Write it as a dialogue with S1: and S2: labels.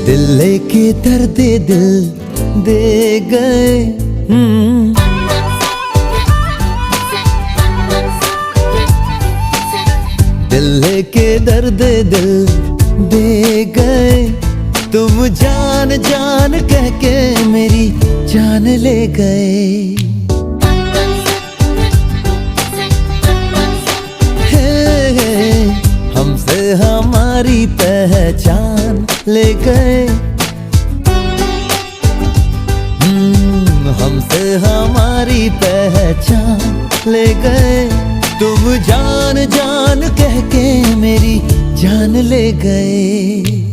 S1: दिल लेके दर्द दिल दे गए। दिल लेके दर्द दिल दे गए। तुम जान जान कह के मेरी जान ले गए। हमसे हमारी पहचान ले गए। हमसे हमारी पहचान ले गए। तुम जान जान कह के मेरी जान ले गए।